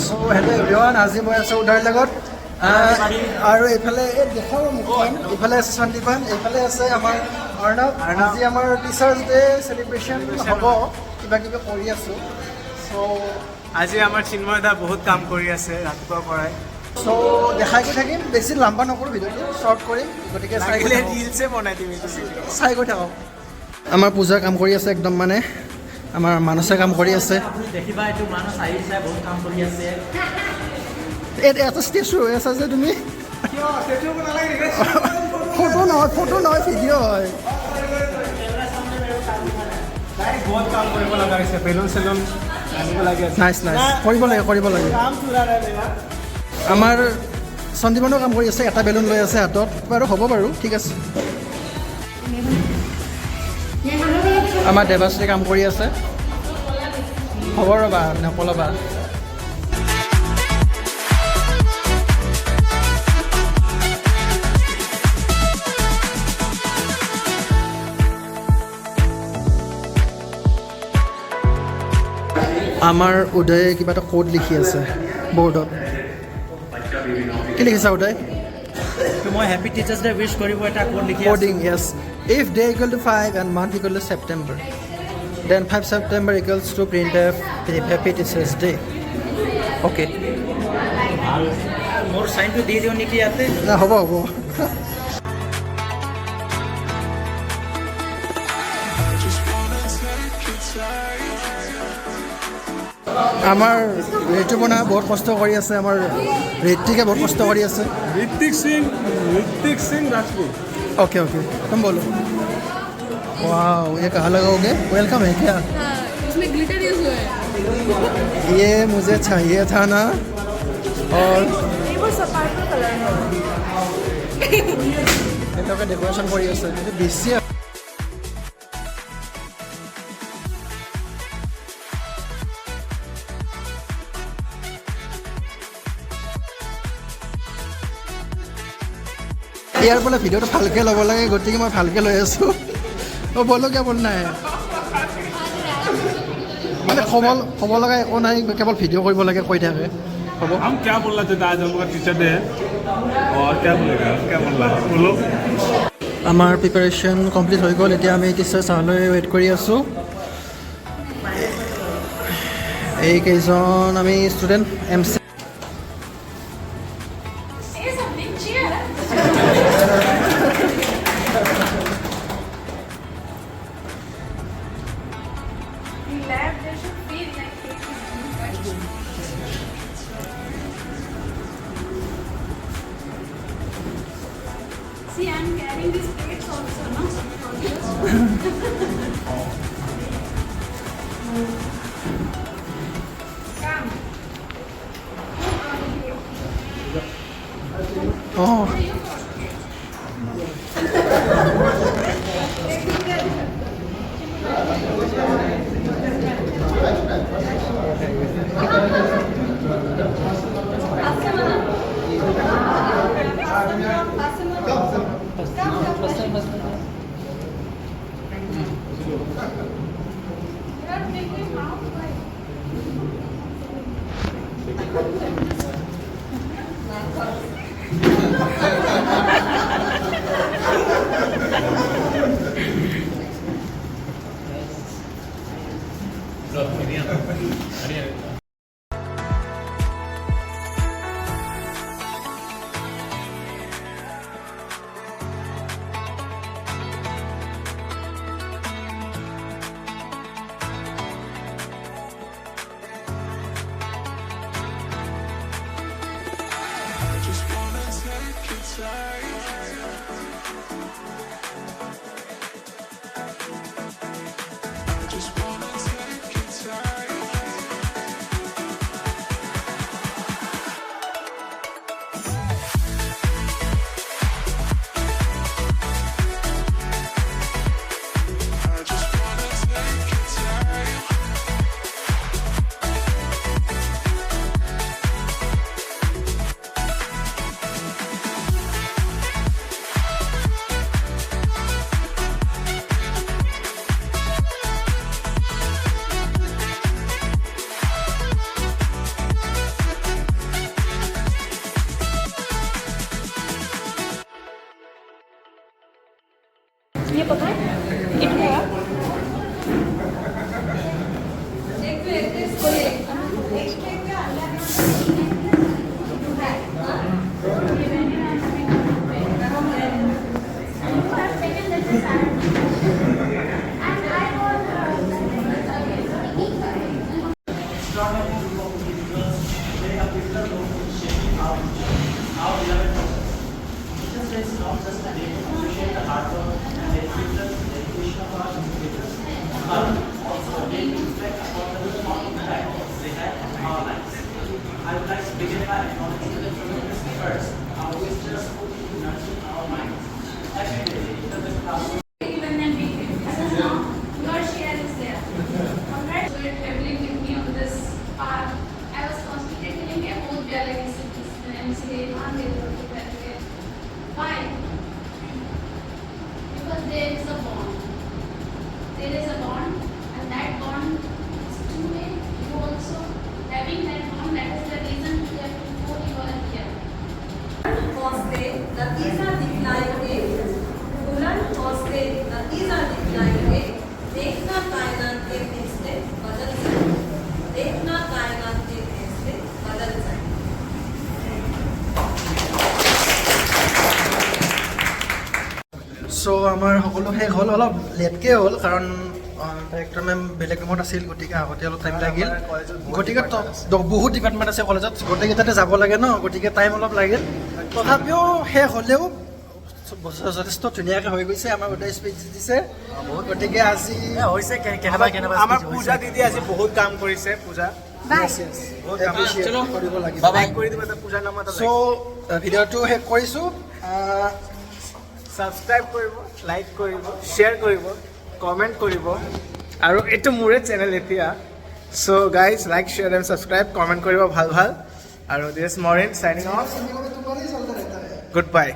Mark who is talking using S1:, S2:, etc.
S1: So hello everyone, আজি মই আছোঁ উদাৰ লগত আৰু এইফালে দেখাও মুখখন এইফালে আছে সন্দীপন এইফালে আছে আমাৰ অৰ্ণৱ আজি আমাৰ টিচাৰ্ছ ডে চেলিব্ৰেশ্যন হ'ব কিবা কিবি কৰি আছোঁ চ'
S2: আজি আমাৰ চিন্ময় দা বহুত কাম কৰি আছে ৰাতিপুৱাৰ পৰাই
S1: চ' দেখাই গৈ থাকিম বেছি লাম্বা নকৰোঁ ভিডিঅ'টো শ্বৰ্ট কৰিম গতিকে
S2: ৰিলছে বনাই দিম
S1: চাই গৈ থাকক আমাৰ পূজাৰ কাম কৰি আছে একদম মানে আমাৰ মানসে কাম কৰি আছে
S3: দেখিবা এইটো মানস আহিছে বহুত কাম কৰি আছে
S1: এটা ষ্টেচু হৈ আছা যে তুমি ফটো নহয় ভিডিঅ' হয়
S2: বহুত কাম কৰিব লগা হৈছে বেলুন চেলুন আনিব লাগে
S1: নাইচ কৰিব লাগে আমাৰ সন্দীপনো কাম কৰি আছে এটা বেলুন লৈ আছে হাতত বাৰু হ'ব বাৰু ঠিক আছে আমাৰ দেৱাশ্ৰী কাম কৰি আছে হ'ব ৰ'বা নকলবা আমাৰ উদয়ে কিবা এটা কোড লিখি আছে বৰ্ডত কি লিখিছা উদয়
S3: মই হেপী টিচাৰ্ছ ডে উইশ কৰিব এটা কোড লিখি
S1: coding yes if day equal to 5 and month equal to September then 5 September equals to printf happy teachers day okay
S3: মোৰ সাইনটো দি দিও নেকি ইয়াতে
S1: না হ'ব আমাৰ ঋতুপনা বহুত কষ্ট কৰি আছে আমাৰ ঋত্বিকে বহুত কষ্ট কৰি আছে
S2: ঋত্বিক সিং राजपूत
S1: ओके तुम बोलो वाओ ये कहाँ लगाओगे वेलकम है क्या
S4: इसमें ग्लिटर यूज हुआ है
S1: ये मुझे चाहिए था ना और
S4: ये वो सपाटो कलर है
S1: এটাকে ডেকোরেশন কৰি আছে এটা বেছি ইয়াৰ বোলে ভিডিঅ'টো ভালকৈ ল'ব লাগে গতিকে মই ভালকৈ লৈ আছোঁ বলো কিয় বল নাই মানে হ'ব লগা একো নাই কেৱল ভিডিঅ' কৰিব লাগে কৈ থাকে হ'ব
S2: हम क्या बोलना चाहते आज हमका टीचर डे है और क्या बोलेगा क्या बोलना है बोलो
S1: আমাৰ প্ৰিপাৰেশ্যন কমপ্লিট হৈ গ'ল এতিয়া আমি টিচাৰ চাহলৈ ৱেইট কৰি আছোঁ এইকেইজন আমি student M C
S4: See, I'm carrying these plates also, no? Come.
S1: অঁ
S4: ये पता है कितना है
S5: Why? Because there is a bond. There is a bond, and that bond is two-way. You also having that bond. That is the reason before you are here.
S6: Hoste, natiza दिखलाएंगे, बुलंद hoste, नतीजा दिखलाएंगे, देखना कायनात के फैसले बदल जाएंगे, देखना कायनात के फैसले बदल जाएंगे।
S1: চ' আমাৰ সকলো শেষ হ'ল, অলপ লেটকৈ হ'ল কাৰণ ডাইৰেক্টৰ মেম বেলেগ ৰুমত আছিল, গতিকে আহোঁতে অলপ টাইম লাগিল। গতিকে বহুত ডিপাৰ্টমেণ্ট আছে কলেজত, গোটেইকেইটাতে যাব লাগে ন, গতিকে টাইম অলপ লাগিল। তথাপিও শেষ হ'লেও যথেষ্ট ধুনীয়াকৈ হৈ গৈছে, আমাৰ গোটেই স্পীচ দিছে। গতিকে আজি
S3: হৈছে কেনেবা
S7: আমাৰ পূজা দিদি আজি বহুত কাম কৰিছে। পূজা
S1: বহুত appreciate কৰিব লাগিব।
S7: কৰি দিব এটা পূজাৰ নামত
S1: চ' ভিডিঅ'টো শেষ কৰিছোঁ।
S7: ছাবস্ক্ৰাইব কৰিব, লাইক কৰিব, শ্বেয়াৰ কৰিব, কমেণ্ট কৰিব। আৰু এইটো মোৰে চেনেল এতিয়া। চ' guys like share and subscribe, comment কৰিব ভাল ভাল। আৰু দিছ মৰিন চাইনিং অফ, গুড বাই।